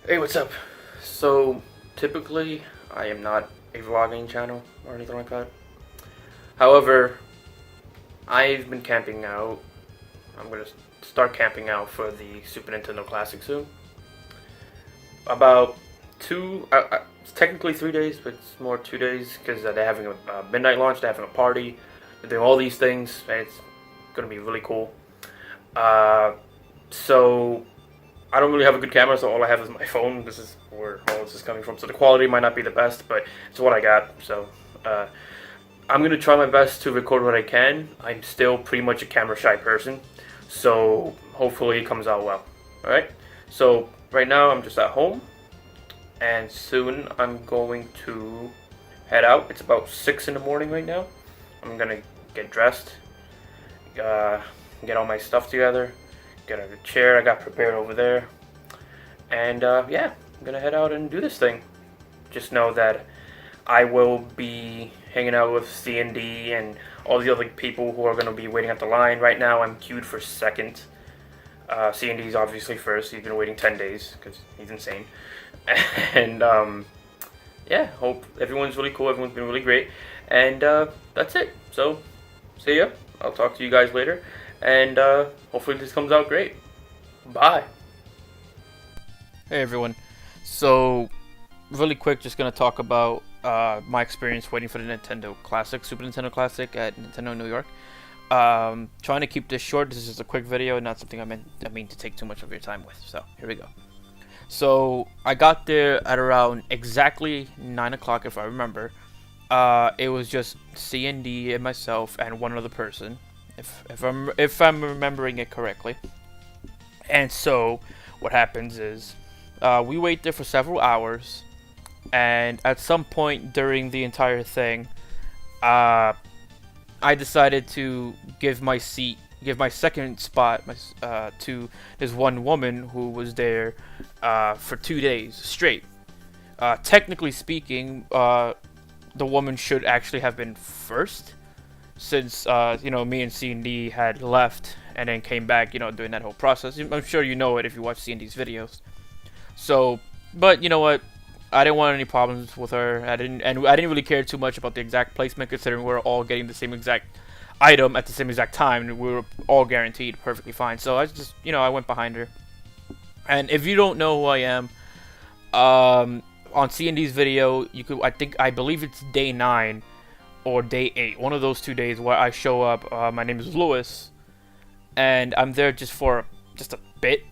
Hey, what's up? So, typically, I am not a vlogging channel or anything like that. However, I've been camping out. I'm gonna start camping out for the Super Nintendo Classic soon. About it's technically 3 days, but it's more 2 days because they're having a midnight launch, they're having a party, they're doing all these things, and it's gonna be really cool. Uh, so I don't really have a good camera, so all I have is my phone. This is where all this is coming from. So the quality might not be the best, but it's what I got. So uh, I'm going to try my best to record what I can. I'm still pretty much a camera shy person, so hopefully it comes out well. Alright? So right now I'm just at home, and soon I'm going to head out. It's about 6 in the morning right now. I'm going to get dressed, get all my stuff together, get a chair I got prepared over there, and yeah, I'm gonna head out and do this thing. Just know that I will be hanging out with C&D and all the other people who are gonna be waiting at the line. Right now, I'm queued for second. C&D is obviously first. He's been waiting 10 days because he's insane. And yeah, hope everyone's really cool. Everyone's been really great, and that's it. So, see ya. I'll talk to you guys later, and hopefully this comes out great. Bye. Hey everyone. So, really quick, just gonna talk about my experience waiting for the Nintendo Classic, Super Nintendo Classic at Nintendo New York. Trying to keep this short. This is just a quick video, and not something I mean to take too much of your time with. So here we go. So I got there at around exactly 9 o'clock, if I remember. It was just C and D and myself and one other person, if I'm remembering it correctly. And so what happens is we wait there for several hours, and at some point during the entire thing, I decided to give my second spot to this one woman who was there for 2 days straight. Technically speaking, the woman should actually have been first, since me and C&D had left and then came back, doing that whole process. I'm sure you know it if you watch C&D's videos. So, but you know what? I didn't want any problems with her. I didn't really care too much about the exact placement, considering we were all getting the same exact item at the same exact time, and we were all guaranteed perfectly fine. So I just, I went behind her. And if you don't know who I am, on C&D's video, I believe it's day 9 or day 8, one of those 2 days where I show up. My name is Lewis, and I'm there just for just a bit.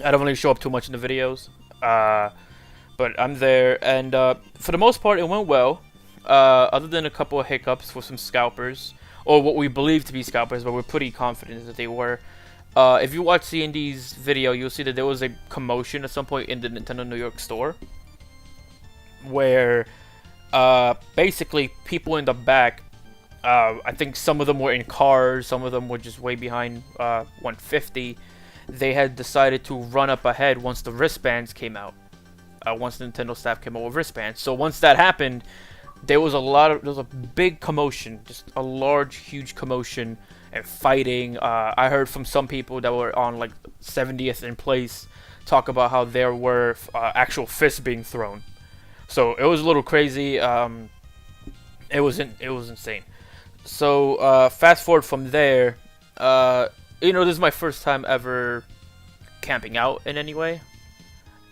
I don't really show up too much in the videos, but I'm there, and for the most part, it went well. Other than a couple of hiccups with some scalpers, or what we believe to be scalpers, but we're pretty confident that they were. If you watch C&D's video, you'll see that there was a commotion at some point in the Nintendo New York store, where basically people in the back, I think some of them were in cars, some of them were just way behind 150. They had decided to run up ahead once the wristbands came out. Once the Nintendo staff came out with wristbands. So once that happened, there was a big commotion, just a large, huge commotion and fighting. I heard from some people that were on like 70th in place talk about how there were actual fists being thrown. So it was a little crazy. It was insane. So fast forward from there. This is my first time ever camping out in any way,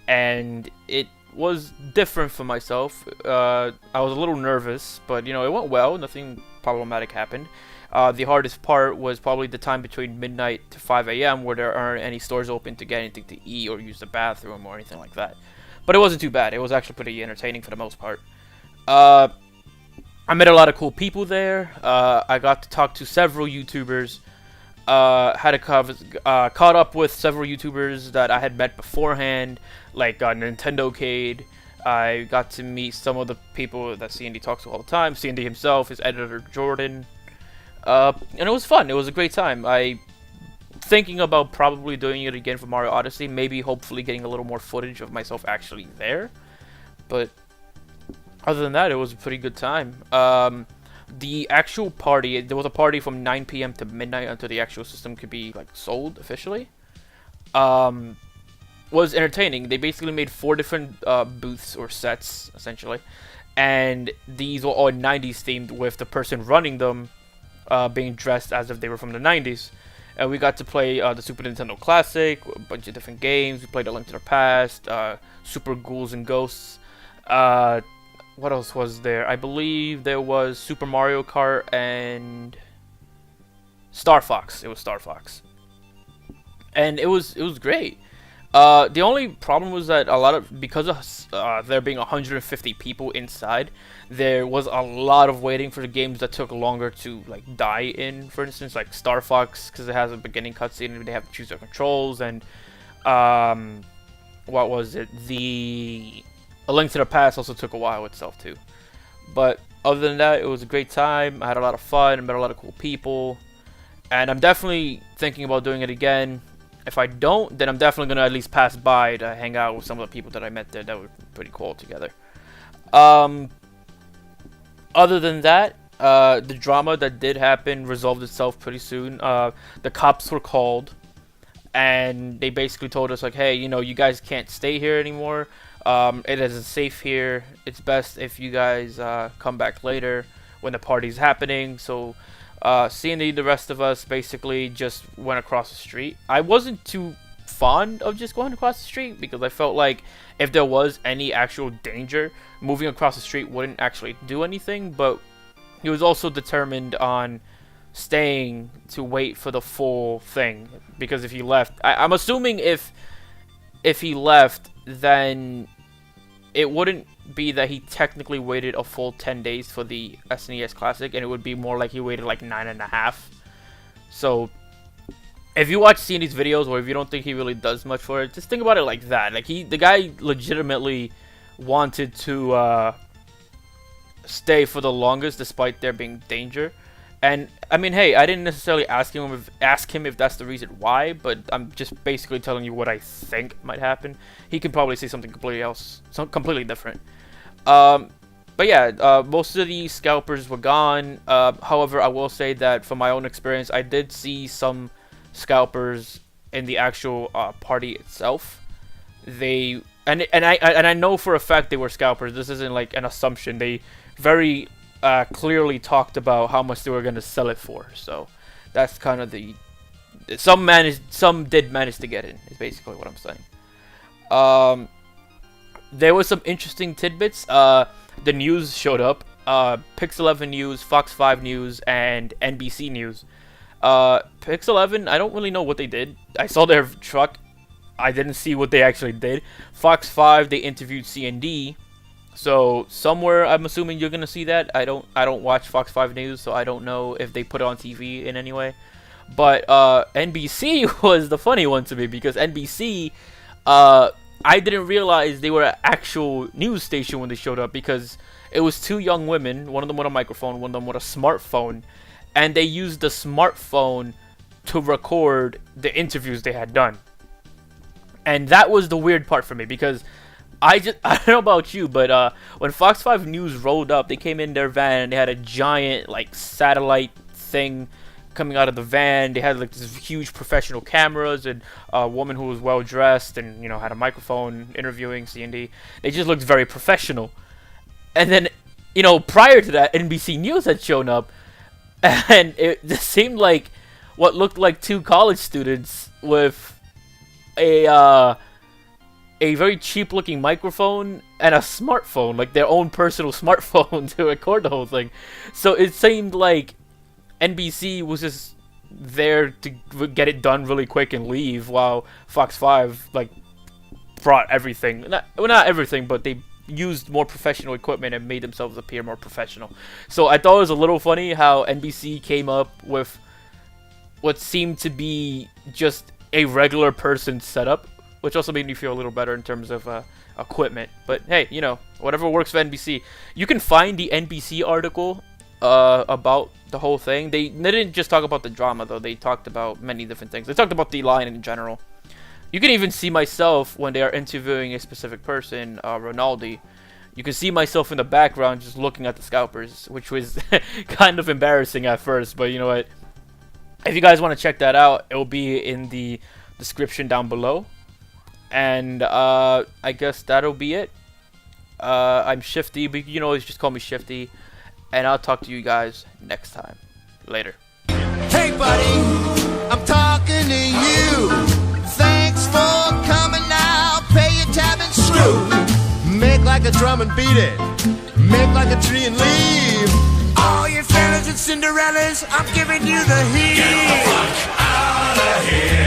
and it was different for myself. I was a little nervous, but it went well. Nothing problematic happened. The hardest part was probably the time between midnight to 5 a.m. where there aren't any stores open to get anything to eat or use the bathroom or anything like that. But it wasn't too bad. It was actually pretty entertaining for the most part. I met a lot of cool people there. I got to talk to several YouTubers. Caught up with several YouTubers that I had met beforehand, like Nintendo Cade. I got to meet some of the people that C&D talks to all the time. C&D himself, his editor Jordan, and it was fun. It was a great time. I thinking about probably doing it again for Mario Odyssey. Maybe, hopefully, getting a little more footage of myself actually there. But other than that, it was a pretty good time. The actual party, there was a party from 9 p.m. to midnight until the actual system could be like sold officially. was entertaining. They basically made 4 different booths or sets, essentially, and these were all 90s themed, with the person running them being dressed as if they were from the 90s. And we got to play the Super Nintendo Classic, a bunch of different games. We played A Link to the Past, Super Ghouls and Ghosts. What else was there? I believe there was Super Mario Kart and Star Fox. It was Star Fox, and it was great. The only problem was that because of there being 150 people inside, there was a lot of waiting for the games that took longer to like die in. For instance, like Star Fox, because it has a beginning cutscene and they have to choose their controls, and what was it? The A Link to the Past also took a while itself too. But other than that, it was a great time. I had a lot of fun. I met a lot of cool people, and I'm definitely thinking about doing it again. If I don't, then I'm definitely going to at least pass by to hang out with some of the people that I met there that were pretty cool together. Other than that, the drama that did happen resolved itself pretty soon. The cops were called, and they basically told us, like, hey, you know, you guys can't stay here anymore. It isn't safe here. It's best if you guys come back later when the party's happening. So Sandy, the rest of us, basically just went across the street. I wasn't too fond of just going across the street because I felt like if there was any actual danger, moving across the street wouldn't actually do anything. But he was also determined on staying to wait for the full thing, because if he left, I'm assuming if he left, then it wouldn't be that he technically waited a full 10 days for the SNES Classic, and it would be more like he waited like 9.5. So if you watch Sandy's videos, or if you don't think he really does much for it, just think about it like that. Like the guy legitimately wanted to stay for the longest despite there being danger. And I mean, hey, I didn't necessarily ask him if that's the reason why, but I'm just basically telling you what I think might happen. He could probably say something completely else, completely different. But yeah, most of the scalpers were gone. However, I will say that from my own experience, I did see some scalpers in the actual party itself. And I know for a fact they were scalpers. This isn't like an assumption. They very clearly talked about how much they were going to sell it for. So that's kind of some did manage to get in, is basically what I'm saying. There was some interesting tidbits. The news showed up. Pix11 News, Fox 5 News, and NBC News. Pix11, I don't really know what they did. I saw their truck. I didn't see what they actually did. Fox 5, they interviewed CND. So somewhere, I'm assuming you're gonna see that. I don't watch Fox 5 News, so I don't know if they put it on TV in any way. But NBC was the funny one to me, because NBC, I didn't realize they were an actual news station when they showed up, because it was 2 young women, one of them with a microphone, one of them with a smartphone, and they used the smartphone to record the interviews they had done. And that was the weird part for me, because I don't know about you, but when Fox 5 News rolled up, they came in their van and they had a giant like satellite thing coming out of the van. They had like this huge professional cameras, and a woman who was well dressed and, you know, had a microphone interviewing CND. They just looked very professional. And then, you know, prior to that, NBC News had shown up, and it just seemed like what looked like 2 college students with a very cheap-looking microphone and a smartphone, like their own personal smartphone, to record the whole thing. So it seemed like NBC was just there to get it done really quick and leave, while Fox 5 like brought everything. Not everything, but they used more professional equipment and made themselves appear more professional. So I thought it was a little funny how NBC came up with what seemed to be just a regular person setup, which also made me feel a little better in terms of equipment. But hey, you know, whatever works for NBC. You can find the NBC article about the whole thing. They didn't just talk about the drama, though. They talked about many different things. They talked about the line in general. You can even see myself when they are interviewing a specific person, Ronaldi. You can see myself in the background just looking at the scalpers, which was kind of embarrassing at first. But you know what? If you guys want to check that out, it will be in the description down below. And I guess that'll be it. I'm Shifty, but you can always just call me Shifty. And I'll talk to you guys next time. Later. Hey buddy, I'm talking to you. Thanks for coming now. Pay your tab and screw. Make like a drum and beat it. Make like a tree and leave. All you fellas and Cinderellas, I'm giving you the heat. Get the fuck out of here.